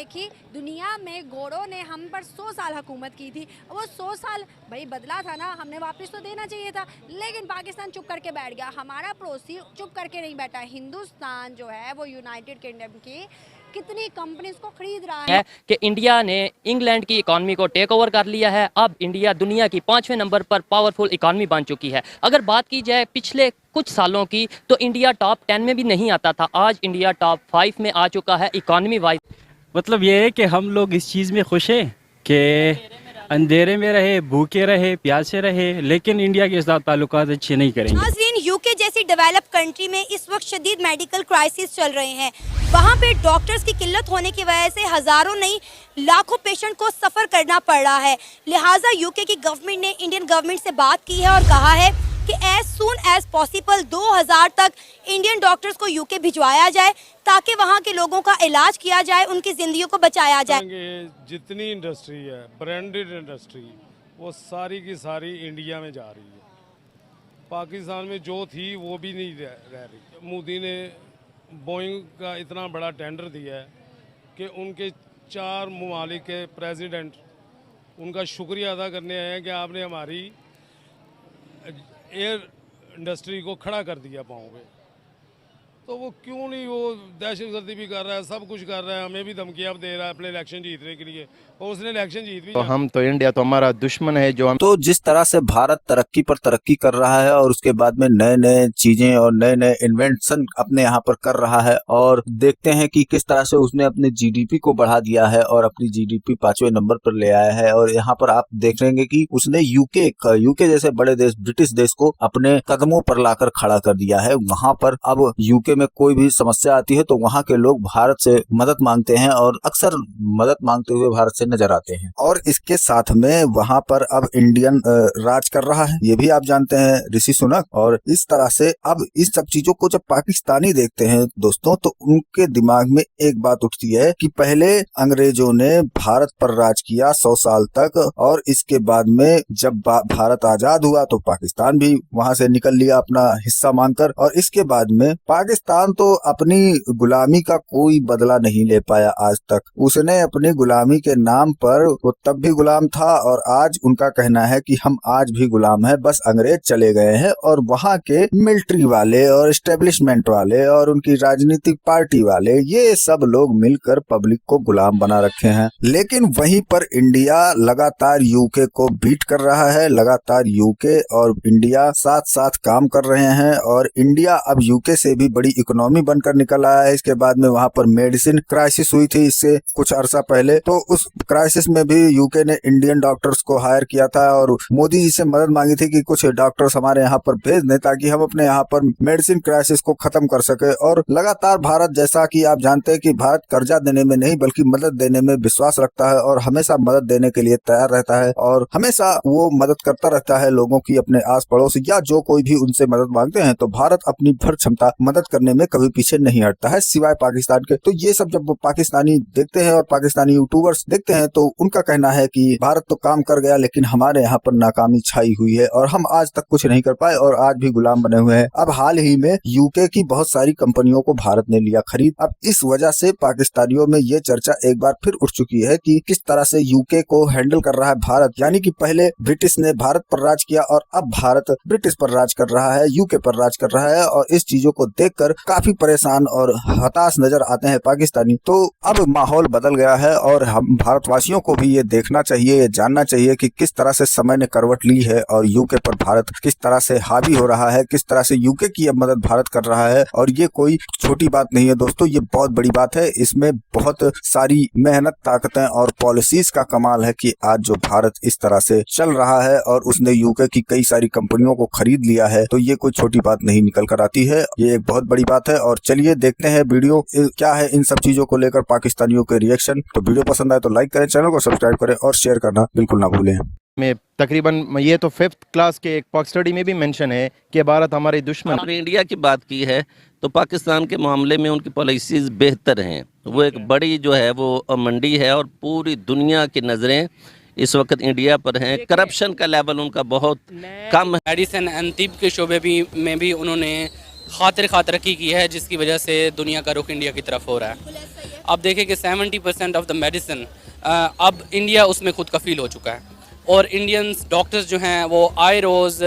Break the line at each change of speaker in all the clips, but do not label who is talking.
देखी, दुनिया में घोड़ों ने हम पर 100 साल हुकूमत की थी। वो 100 साल भाई बदला था ना, हमने वापस तो देना चाहिए था, लेकिन पाकिस्तान चुप करके बैठ गया। हमारा पड़ोसी चुप करके नहीं बैठा। हिंदुस्तान जो है वो यूनाइटेड किंगडम की कितनी कंपनीज को खरीद रहा है
कि इंडिया ने इंग्लैंड की इकॉनमी को टेक ओवर कर लिया है। अब इंडिया दुनिया की 5वें नंबर पर पावरफुल इकॉनमी बन चुकी है। अगर बात की जाए पिछले कुछ सालों की, तो इंडिया टॉप 10 में भी नहीं आता था। आज इंडिया टॉप 5 में आ चुका है इकॉनमी वाइज।
मतलब ये है कि हम लोग इस चीज़ में खुश हैं कि अंधेरे में रहे, भूखे रहे, प्यासे रहे, लेकिन इंडिया के साथ ताल्लुकात अच्छे नहीं करेंगे।
नाज़रीन, यूके जैसी डेवलप कंट्री में इस वक्त शदीद मेडिकल क्राइसिस चल रहे हैं। वहाँ पे डॉक्टर्स की किल्लत होने की वजह से हज़ारों नहीं लाखों पेशेंट को सफ़र करना पड़ रहा है। लिहाजा यूके की गवर्नमेंट ने इंडियन गवर्नमेंट से बात की है और कहा है कि एज सून एज पॉसिबल 2000 तक इंडियन डॉक्टर्स को यूके भिजवाया जाए ताकि वहाँ के लोगों का इलाज किया जाए, उनकी ज़िंदगियों को बचाया जाए।
जितनी इंडस्ट्री है, ब्रांडेड इंडस्ट्री, वो सारी की सारी इंडिया में जा रही है। पाकिस्तान में जो थी वो भी नहीं रह रही। मोदी ने बोइंग का इतना बड़ा टेंडर दिया है कि उनके 4 ममालिक के प्रेसिडेंट उनका शुक्रिया अदा करने आए हैं कि आपने हमारी एयर इंडस्ट्री को खड़ा कर दिया पाँव पे। तो वो क्यों नहीं, वो दहशतगर्दी भी कर रहा है, सब कुछ कर रहा है, हमें भी धमकियाँ दे रहा है अपने इलेक्शन जीतने के लिए, और उसने इलेक्शन जीत भी।
तो हम तो इंडिया तो हमारा दुश्मन है जो हम।
तो जिस तरह से भारत तरक्की पर तरक्की कर रहा है और उसके बाद में नए नए चीजें और नए नए इन्वेंशन अपने यहाँ पर कर रहा है, और देखते हैं कि किस तरह से उसने अपने जीडीपी को बढ़ा दिया है और अपनी जीडीपी 5वें नंबर पर ले आया है। और यहाँ पर आप देख लेंगे कि उसने यूके जैसे बड़े देश, ब्रिटिश देश को अपने कदमों पर लाकर खड़ा कर दिया है। वहाँ पर अब यूके में कोई भी समस्या आती है तो वहाँ के लोग भारत से मदद मांगते हैं और अक्सर मदद मांगते हुए भारत से नजर आते हैं। और इसके साथ में वहाँ पर अब इंडियन राज कर रहा है, ये भी आप जानते हैं, ऋषि सुनक। और इस तरह से अब इस सब चीजों को जब पाकिस्तानी देखते हैं दोस्तों, तो उनके दिमाग में एक बात उठती है कि पहले अंग्रेजों ने भारत पर राज किया 100 साल तक, और इसके बाद में जब भारत आजाद हुआ तो पाकिस्तान भी वहाँ से निकल लिया अपना हिस्सा मांगकर। और इसके बाद में पाकिस्तान तो अपनी गुलामी का कोई बदला नहीं ले पाया आज तक। उसने अपनी गुलामी के नाम पर, वो तब भी गुलाम था और आज उनका कहना है कि हम आज भी गुलाम हैं, बस अंग्रेज चले गए हैं और वहाँ के मिलिट्री वाले और एस्टेब्लिशमेंट वाले और उनकी राजनीतिक पार्टी वाले, ये सब लोग मिलकर पब्लिक को गुलाम बना रखे हैं। लेकिन वहीं पर इंडिया लगातार यूके को बीट कर रहा है, लगातार यूके और इंडिया साथ साथ काम कर रहे हैं, और इंडिया अब यूके से भी बड़ी इकोनॉमी बनकर निकल आया है। इसके बाद में वहाँ पर मेडिसिन क्राइसिस हुई थी इससे कुछ अरसा पहले, तो उस क्राइसिस में भी यूके ने इंडियन डॉक्टर्स को हायर किया था और मोदी जी से मदद मांगी थी कि कुछ डॉक्टर्स हमारे यहाँ पर भेज दें ताकि हम अपने यहाँ पर मेडिसिन क्राइसिस को खत्म कर सके। और लगातार भारत, जैसा कि आप जानते हैं कि भारत कर्जा देने में नहीं बल्कि मदद देने में विश्वास रखता है और हमेशा मदद देने के लिए तैयार रहता है, और हमेशा वो मदद करता रहता है लोगों की, अपने आस पड़ोस या जो कोई भी उनसे मदद मांगते हैं। तो भारत अपनी भर क्षमता मदद करने में कभी पीछे नहीं हटता है, सिवाय पाकिस्तान के। तो ये सब जब पाकिस्तानी देखते हैं और पाकिस्तानी यूट्यूबर्स देखते हैं तो उनका कहना है कि भारत तो काम कर गया लेकिन हमारे यहाँ पर नाकामी छाई हुई है और हम आज तक कुछ नहीं कर पाए और आज भी गुलाम बने हुए हैं। अब हाल ही में यूके की बहुत सारी कंपनियों को भारत ने लिया खरीद। अब इस वजह से पाकिस्तानियों में ये चर्चा एक बार फिर उठ चुकी है कि किस तरह से यूके को हैंडल कर रहा है भारत। यानी कि पहले ब्रिटिश ने भारत पर राज किया और अब भारत ब्रिटिश पर राज कर रहा है, यूके पर राज कर रहा है, और इस चीजों को देखकर काफी परेशान और हताश नजर आते हैं पाकिस्तानी। तो अब माहौल बदल गया है और हम भारतवासियों को भी ये देखना चाहिए, ये जानना चाहिए कि किस तरह से समय ने करवट ली है और यूके पर भारत किस तरह से हावी हो रहा है, किस तरह से यूके की अब मदद भारत कर रहा है। और ये कोई छोटी बात नहीं है दोस्तों, ये बहुत बड़ी बात है। इसमें बहुत सारी मेहनत, ताकतें और पॉलिसीज का कमाल है कि आज जो भारत इस तरह से चल रहा है और उसने यूके की कई सारी कंपनियों को खरीद लिया है, तो ये कोई छोटी बात नहीं निकल कर आती है, ये एक बहुत बड़ी बात है। और चलिए देखते हैं वीडियो क्या है इन सब चीजों को लेकर पाकिस्तानियों के रिएक्शन। तो वीडियो पसंद आए तो लाइक करें, चैनल को सब्सक्राइब करें और शेयर करना बिल्कुल ना भूलें।
में तकरीबन ये तो 5th क्लास के एक पॉक स्टडी में भी मेंशन है कि भारत हमारे दुश्मन।
आपने इंडिया की बात की है तो पाकिस्तान के मामले में उनकी पॉलिसीज़ बेहतर हैं। वो एक बड़ी जो है वो मंडी है और पूरी दुनिया की नज़रें इस वक्त इंडिया पर हैं। करप्शन का लेवल उनका बहुत कम है।
मेडिसिन एंड तिब के शोबे में भी उन्होंने खातिर खा तरक्की की है, जिसकी वजह से दुनिया का रुख इंडिया की तरफ हो रहा है। अब देखें कि 70% ऑफ द मेडिसिन अब इंडिया उसमें खुद कफील हो चुका है, और इंडियंस डॉक्टर्स जो हैं वो आए रोज़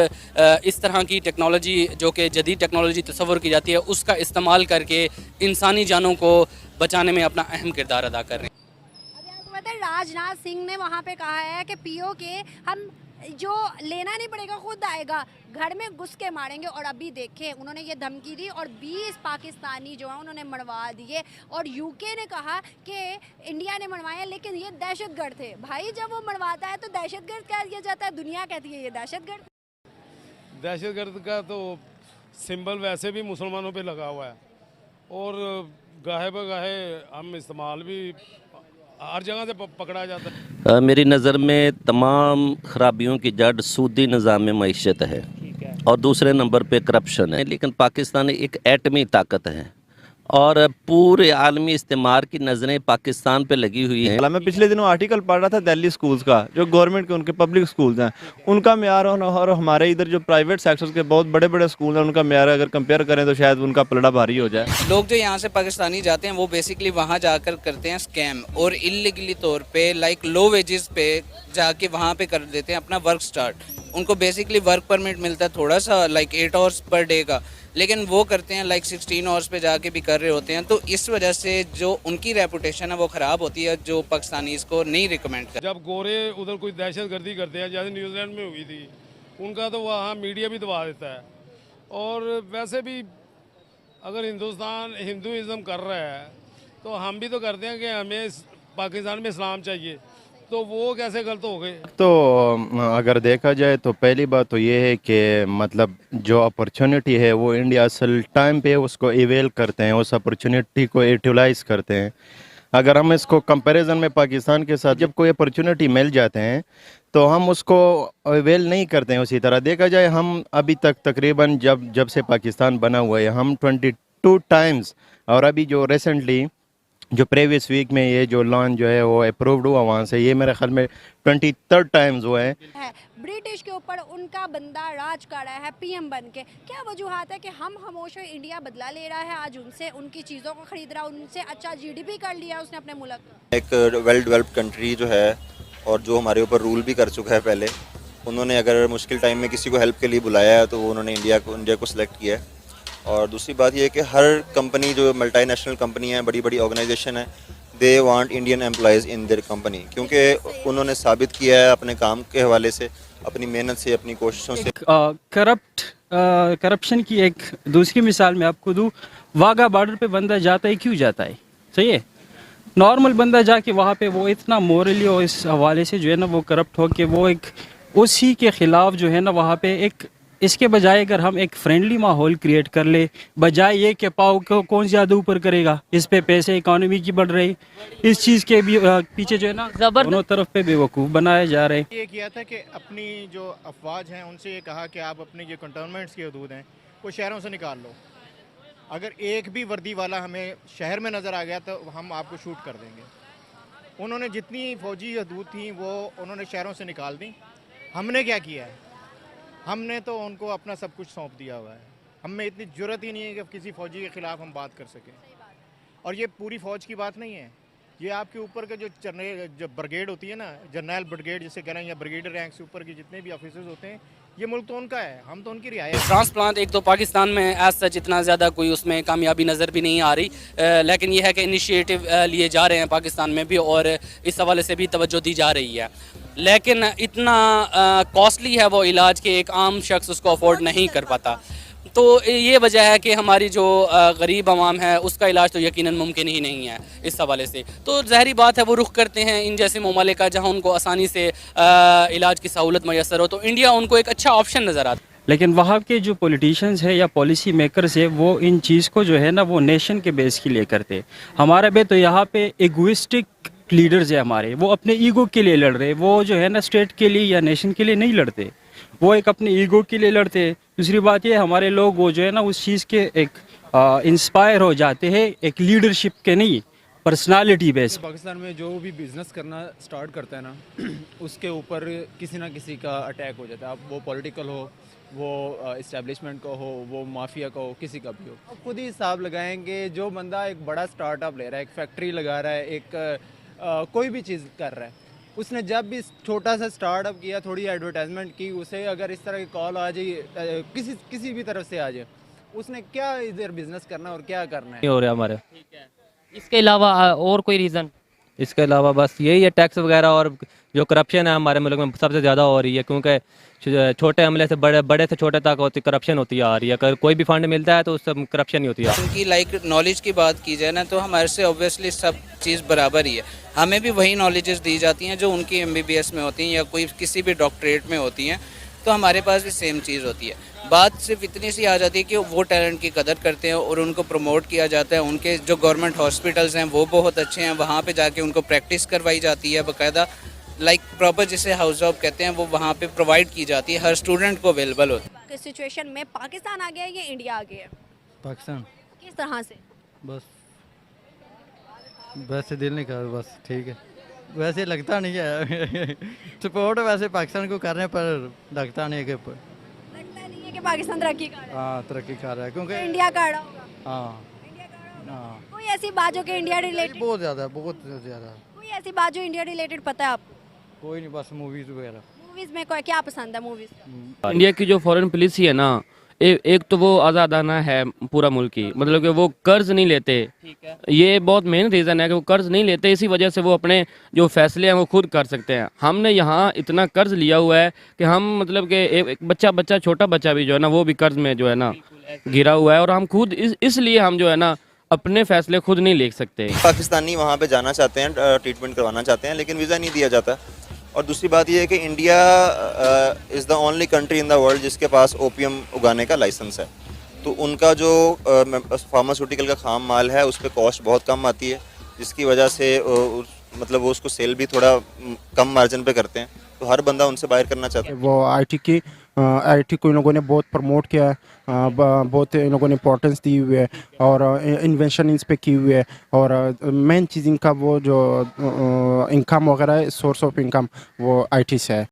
इस तरह की टेक्नोलॉजी जो कि जदीद टेक्नोलॉजी तस्वर की जाती है उसका इस्तेमाल करके इंसानी जानों को बचाने में अपना अहम किरदार अदा कर रहे हैं।
अभी आपको पता है राजनाथ सिंह ने वहाँ पे कहा है कि पीओ के हम जो लेना नहीं पड़ेगा खुद आएगा, घर में घुस के मारेंगे। और अभी देखें उन्होंने ये धमकी दी और 20 पाकिस्तानी जो हैं उन्होंने मरवा दिए, और यूके ने कहा कि इंडिया ने मरवाए लेकिन ये दहशतगर्द थे। भाई जब वो मरवाता है तो दहशतगर्द कह दिया जाता है, दुनिया कहती है ये दहशतगर्द।
दहशतगर्द का तो सिंबल वैसे भी मुसलमानों पे लगा हुआ है, और गाहे बगाहे हम इस्तेमाल भी हर जगह से पकड़ा जाता है।
मेरी नज़र में तमाम खराबियों की जड़ सूदी निज़ाम मईशत है और दूसरे नंबर पे करप्शन है। लेकिन पाकिस्तान एक एटमी ताकत है और पूरे आलमी इस्तेमार की नज़रें पाकिस्तान पे लगी हुई हैं।
मैं पिछले दिनों आर्टिकल पढ़ रहा था दिल्ली स्कूल्स का, जो गवर्नमेंट के उनके पब्लिक स्कूल्स हैं, उनका म्यार और हमारे इधर जो प्राइवेट सेक्टर्स के बहुत बड़े बड़े स्कूल हैं उनका म्यार अगर कंपेयर करें तो शायद उनका पलड़ा भारी हो जाए।
लोग जो यहाँ से पाकिस्तानी जाते हैं वो बेसिकली वहाँ जाकर करते हैं स्कैम, और इलीगली तौर पे लाइक लो वेजेस पे जाके वहाँ पे कर देते हैं अपना वर्क स्टार्ट। उनको बेसिकली वर्क परमिट मिलता है थोड़ा सा लाइक 8 आवर्स पर डे का, लेकिन वो करते हैं लाइक 16 आवर्स पे जाके भी कर रहे होते हैं। तो इस वजह से जो उनकी रेपुटेशन है वो ख़राब होती है, जो पाकिस्तानी इसको नहीं रिकमेंड करते।
जब गोरे उधर कोई दहशतगर्दी करते हैं, जैसे न्यूजीलैंड में हुई थी, उनका तो वहाँ मीडिया भी दबा देता है। और वैसे भी अगर हिंदुस्तान हिंदुइज़्म कर रहा है तो हम भी तो करते हैं कि हमें पाकिस्तान में इस्लाम चाहिए, तो वो कैसे गलत हो गए?
तो अगर देखा जाए तो पहली बात तो ये है कि मतलब जो अपॉर्चुनिटी है वो इंडिया असल टाइम पे उसको इवेल करते हैं, उस अपॉर्चुनिटी को यूटिलाइज करते हैं। अगर हम इसको कंपैरिजन में पाकिस्तान के साथ जब कोई अपॉर्चुनिटी मिल जाते हैं तो हम उसको इवेल नहीं करते हैं। उसी तरह देखा जाए हम अभी तक तकरीबन जब से पाकिस्तान बना हुआ है हम 22 टाइम्स, और अभी जो रिसेंटली जो प्रीवियस वीक में ये जो लॉन्च जो है वो अप्रूव्ड हुआ वहाँ से, ये मेरे ख्याल में 23rd टाइम्स हुआ है।
ब्रिटिश के ऊपर उनका बंदा राज कर रहा है पीएम बन के। क्या वजूहत है कि हम खामोश इंडिया बदला ले रहा है, आज उनसे उनकी चीज़ों को खरीद रहा है, उनसे अच्छा जीडीपी कर लिया उसने अपने मुल्क में।
एक वेल डेवलप्ड कंट्री जो है और जो हमारे ऊपर रूल भी कर चुका है पहले, उन्होंने अगर मुश्किल टाइम में किसी को हेल्प के लिए बुलाया है तो उन्होंने इंडिया को सिलेक्ट किया है। और दूसरी बात ये है कि हर कंपनी जो मल्टीनेशनल कंपनी है, बड़ी बड़ी ऑर्गेनाइजेशन है, they want Indian employees in their company, क्योंकि उन्होंने साबित किया है अपने काम के हवाले से, अपनी मेहनत से, अपनी कोशिशों से।
करप्शन की एक दूसरी मिसाल मैं आपको दूँ, वाघा बॉर्डर पे बंदा जाता है, क्यों जाता है? सही है, नॉर्मल बंदा जाके वहाँ पे वो इतना मोरली और इस हवाले से जो है ना वो करप्ट हो के वो एक उसी के ख़िलाफ़ जो है ना वहाँ पे एक, इसके बजाय अगर हम एक फ्रेंडली माहौल क्रिएट कर ले, बजाय ये कि पाव को कौन ज़्यादा ऊपर करेगा, इस पे पैसे इकोनॉमी की बढ़ रही, इस चीज़ के भी पीछे जो है ना दोनों तरफ पे बेवकूफ़ बनाए जा रहे हैं।
ये किया था कि अपनी जो अफवाज हैं उनसे ये कहा कि आप अपनी जो कंटोनमेंट्स की हदूद हैं वो शहरों से निकाल लो, अगर एक भी वर्दी वाला हमें शहर में नज़र आ गया तो हम आपको शूट कर देंगे। उन्होंने जितनी फौजी हदूद थी वो उन्होंने शहरों से निकाल दी। हमने क्या किया है, हमने तो उनको अपना सब कुछ सौंप दिया हुआ है। हम में इतनी ज़रूरत ही नहीं है कि किसी फ़ौजी के ख़िलाफ़ हम बात कर सकें। और ये पूरी फ़ौज की बात नहीं है, ये आपके ऊपर का जो ब्रिगेड होती है ना, जर्नल ब्रिगेड जिसे कह रहे हैं, या ब्रिगेडियर रैंक से ऊपर के जितने भी ऑफिसर्स होते हैं, ये मुल्क तो उनका है, हम तो उनकी रियायत।
ट्रांसप्लांट एक तो पाकिस्तान में एज सच इतना ज़्यादा कोई उसमें कामयाबी नज़र भी नहीं आ रही, लेकिन यह है कि इनिशिएटिव लिए जा रहे हैं पाकिस्तान में भी और इस हवाले से भी तवज्जो दी जा रही है। लेकिन इतना कॉस्टली है वो इलाज कि एक आम शख्स उसको अफोर्ड नहीं कर पाता। तो ये वजह है कि हमारी जो गरीब आवाम है उसका इलाज तो यकीनन मुमकिन ही नहीं है इस हवाले से। तो ज़ाहिरी बात है वो रुख करते हैं इन जैसे ममालिक का जहाँ उनको आसानी से इलाज की सहूलत मैसर हो, तो इंडिया उनको एक अच्छा ऑप्शन नज़र आता है।
लेकिन वहाँ के जो पॉलिटिशियंस है या पॉलिसी मेकर्स है वो इन चीज़ को जो है ना वो नेशन के बेस के लिए करते। हमारे पे तो यहाँ पे एगोइस्टिक लीडर्स है हमारे, वो अपने ईगो के लिए लड़ रहे, वो जो है ना स्टेट के लिए या नेशन के लिए नहीं लड़ते, वो एक अपने ईगो के लिए लड़ते। दूसरी बात ये हमारे लोग वो जो है ना उस चीज़ के एक इंस्पायर हो जाते हैं, एक लीडरशिप के नहीं, पर्सनालिटी बेस।
पाकिस्तान में जो भी बिज़नेस करना स्टार्ट करता है ना उसके ऊपर किसी ना किसी का अटैक हो जाता है, अब वो पॉलिटिकल हो वो इस्टेब्लिशमेंट का हो, वो माफिया का हो, किसी का भी हो, अब खुद ही हिसाब लगाएंगे। जो बंदा एक बड़ा स्टार्टअप ले रहा है, एक फैक्ट्री लगा रहा है, एक कोई भी चीज़ कर रहा है, उसने जब भी छोटा सा स्टार्टअप किया, थोड़ी एडवर्टाइजमेंट की, उसे अगर इस तरह की कॉल आ जाए किसी भी तरफ से आ जाए, उसने क्या इधर बिजनेस करना और क्या करना है।
हो रहा है हमारे।
ठीक है, इसके अलावा और कोई रीज़न?
इसके अलावा बस यही है, टैक्स वगैरह और जो करप्शन है हमारे मुल्क में सबसे ज़्यादा हो रही है, क्योंकि छोटे अमले से बड़े से छोटे तक होती करप्शन होती आ रही है। अगर कोई भी फंड मिलता है तो उससे करप्शन ही होती है।
उनकी लाइक नॉलेज की बात की जाए ना, तो हमारे से ऑब्वियसली सब चीज़ बराबर ही है। हमें भी वही नॉलेजेस दी जाती हैं जो उनकी MBBS में होती हैं या कोई किसी भी डॉक्टरेट में होती हैं, तो हमारे पास भी सेम चीज़ होती है। बात सिर्फ इतनी सी आ जाती है कि वो टैलेंट की कदर करते हैं और उनको प्रमोट किया जाता है। उनके जो गवर्नमेंट हॉस्पिटल्स हैं वो बहुत अच्छे हैं, वहाँ पे जाके उनको प्रैक्टिस करवाई जाती है बाकायदा, लाइक प्रॉपर जिसे हाउस जॉब कहते हैं, वो वहाँ पे प्रोवाइड की जाती है, हर स्टूडेंट को अवेलेबल होती है।
किस सिचुएशन में पाकिस्तान आ गया है या इंडिया आ गया है?
पाकिस्तान
किस तरह से?
बस वैसे दिल नहीं कर, बस ठीक है, वैसे लगता नहीं है सपोर्ट वैसे पाकिस्तान को कर रहे हैं, पर लगता नहीं है कि
लगता नहीं है कि पाकिस्तान तरक्की कर रहा
हाँ तरक्की कर रहा है,
है,
क्योंकि
इंडिया कर रहा होगा।
हाँ
इंडिया कर रहा होगा।
हाँ
कोई ऐसी बात जो कि इंडिया रिलेटेड,
बहुत ज़्यादा
कोई ऐसी बात जो इंडिया रिलेटेड पता है आपको?
कोई नहीं, बस मूवीज़ वगैरह।
मूवीज में कोई क्या पसंद है मूवीज?
इंडिया की जो फॉरेन पॉलिसी है ना, एक तो वो आज़ादाना है पूरा मुल्क की, मतलब कि वो कर्ज नहीं लेते। ये बहुत मेन रीज़न है कि वो कर्ज नहीं लेते, इसी वजह से वो अपने जो फैसले हैं वो खुद कर सकते हैं। हमने यहाँ इतना कर्ज लिया हुआ है कि हम मतलब कि एक बच्चा छोटा बच्चा भी जो है ना वो भी कर्ज में जो है ना घिरा हुआ है, और हम खुद इसलिए हम जो है ना अपने फैसले खुद नहीं ले सकते।
पाकिस्तानी वहाँ पे जाना चाहते हैं, ट्रीटमेंट करवाना चाहते हैं, लेकिन वीज़ा नहीं दिया जाता। और दूसरी बात यह है कि India is the only country in the world जिसके पास ओपियम उगाने का लाइसेंस है। तो उनका जो फार्मास्यूटिकल का खाम माल है उस पर कॉस्ट बहुत कम आती है, जिसकी वजह से मतलब वो उसको सेल भी थोड़ा कम मार्जिन पे करते हैं, तो हर बंदा उनसे बाहर करना चाहता है।
वो आईटी को इन लोगों ने बहुत प्रमोट किया है, बहुत इन लोगों ने इंपॉर्टेंस दी हुई है और इन्वेंशन इस पे की हुई है। और मेन चीज़ इनका वो जो इनकम वगैरह है, सोर्स ऑफ इनकम वो आईटी से है।